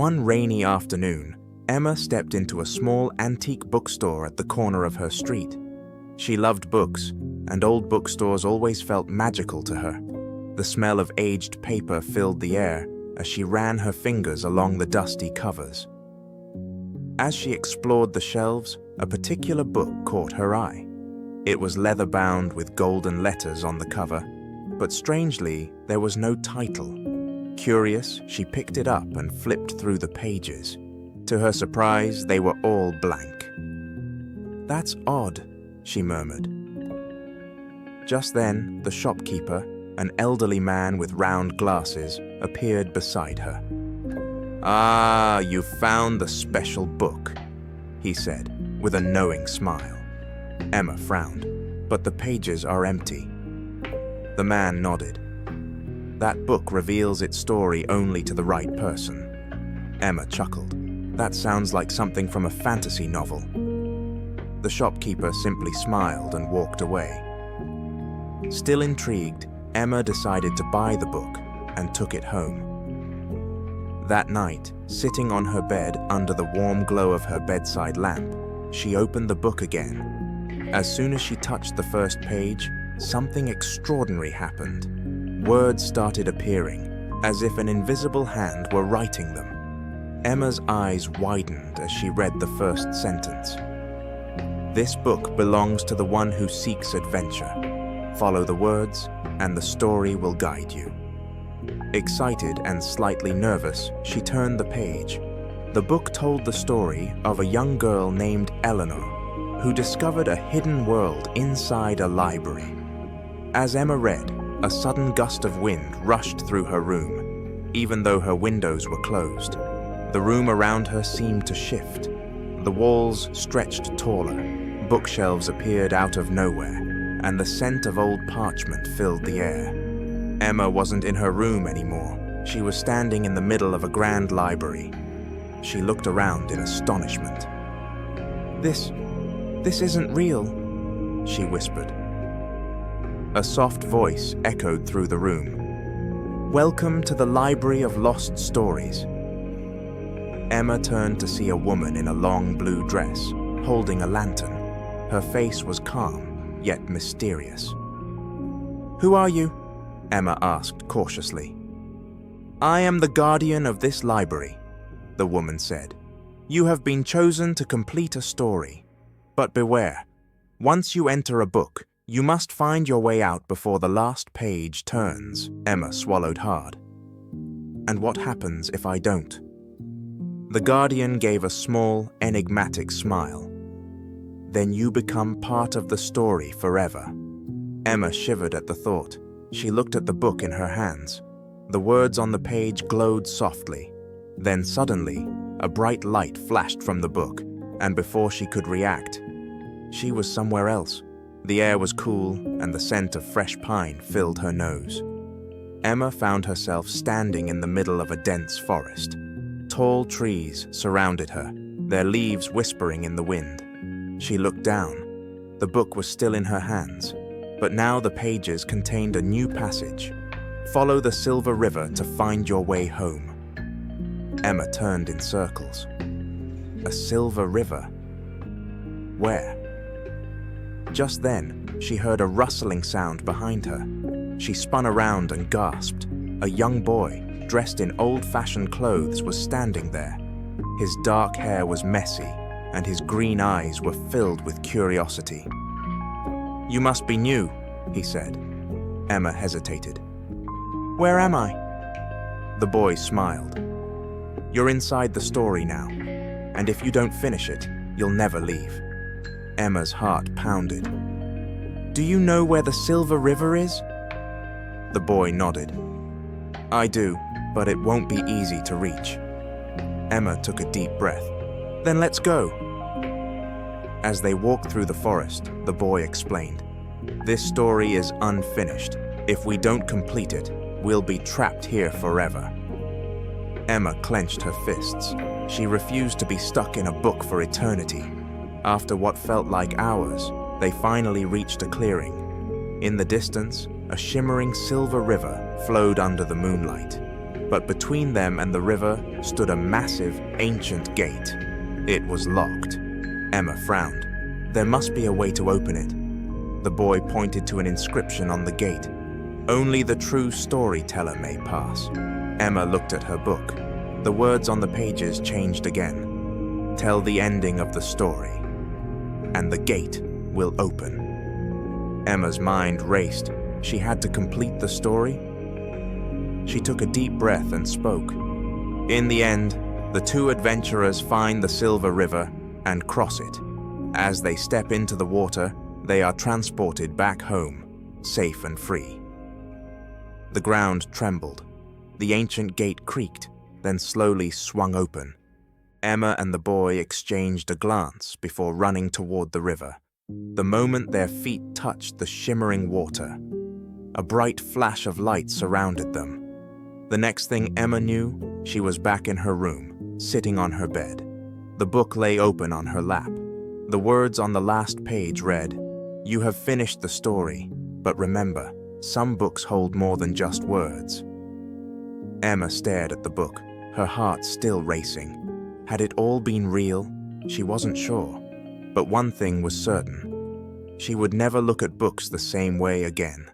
One rainy afternoon, Emma stepped into a small antique bookstore at the corner of her street. She loved books, and old bookstores always felt magical to her. The smell of aged paper filled the air as she ran her fingers along the dusty covers. As she explored the shelves, a particular book caught her eye. It was leather-bound with golden letters on the cover, but strangely, there was no title. Curious, she picked it up and flipped through the pages. To her surprise, they were all blank. "That's odd," she murmured. Just then, the shopkeeper, an elderly man with round glasses, appeared beside her. "Ah, you found the special book," he said, with a knowing smile. Emma frowned, "But the pages are empty." The man nodded. "That book reveals its story only to the right person." Emma chuckled. "That sounds like something from a fantasy novel." The shopkeeper simply smiled and walked away. Still intrigued, Emma decided to buy the book and took it home. That night, sitting on her bed under the warm glow of her bedside lamp, she opened the book again. As soon as she touched the first page, something extraordinary happened. Words started appearing, as if an invisible hand were writing them. Emma's eyes widened as she read the first sentence. "This book belongs to the one who seeks adventure. Follow the words, and the story will guide you." Excited and slightly nervous, she turned the page. The book told the story of a young girl named Eleanor, who discovered a hidden world inside a library. As Emma read, a sudden gust of wind rushed through her room, even though her windows were closed. The room around her seemed to shift. The walls stretched taller, bookshelves appeared out of nowhere, and the scent of old parchment filled the air. Emma wasn't in her room anymore. She was standing in the middle of a grand library. She looked around in astonishment. This isn't real," she whispered. A soft voice echoed through the room. "Welcome to the Library of Lost Stories." Emma turned to see a woman in a long blue dress, holding a lantern. Her face was calm, yet mysterious. "Who are you?" Emma asked cautiously. "I am the guardian of this library," the woman said. "You have been chosen to complete a story. But beware, once you enter a book, you must find your way out before the last page turns." Emma swallowed hard. "And what happens if I don't?" The guardian gave a small, enigmatic smile. "Then you become part of the story forever." Emma shivered at the thought. She looked at the book in her hands. The words on the page glowed softly. Then suddenly, a bright light flashed from the book, and before she could react, she was somewhere else. The air was cool, and the scent of fresh pine filled her nose. Emma found herself standing in the middle of a dense forest. Tall trees surrounded her, their leaves whispering in the wind. She looked down. The book was still in her hands, but now the pages contained a new passage. "Follow the Silver River to find your way home." Emma turned in circles. A silver river? Where? Just then, she heard a rustling sound behind her. She spun around and gasped. A young boy, dressed in old-fashioned clothes, was standing there. His dark hair was messy, and his green eyes were filled with curiosity. "You must be new," he said. Emma hesitated. "Where am I?" The boy smiled. "You're inside the story now, and if you don't finish it, you'll never leave." Emma's heart pounded. "Do you know where the Silver River is?" The boy nodded. "I do, but it won't be easy to reach." Emma took a deep breath. "Then let's go." As they walked through the forest, the boy explained, "This story is unfinished. If we don't complete it, we'll be trapped here forever." Emma clenched her fists. She refused to be stuck in a book for eternity. After what felt like hours, they finally reached a clearing. In the distance, a shimmering silver river flowed under the moonlight. But between them and the river stood a massive, ancient gate. It was locked. Emma frowned. There must be a way to open it. The boy pointed to an inscription on the gate. Only the true storyteller may pass. Emma looked at her book. The words on the pages changed again. Tell the ending of the story, and the gate will open. Emma's mind raced. She had to complete the story. She took a deep breath and spoke. In the end, the two adventurers find the Silver River and cross it. As they step into the water, they are transported back home, safe and free. The ground trembled. The ancient gate creaked, then slowly swung open. Emma and the boy exchanged a glance before running toward the river. The moment their feet touched the shimmering water, a bright flash of light surrounded them. The next thing Emma knew, she was back in her room, sitting on her bed. The book lay open on her lap. The words on the last page read, "You have finished the story, but remember, some books hold more than just words." Emma stared at the book, her heart still racing. Had it all been real? She wasn't sure. But one thing was certain. She would never look at books the same way again.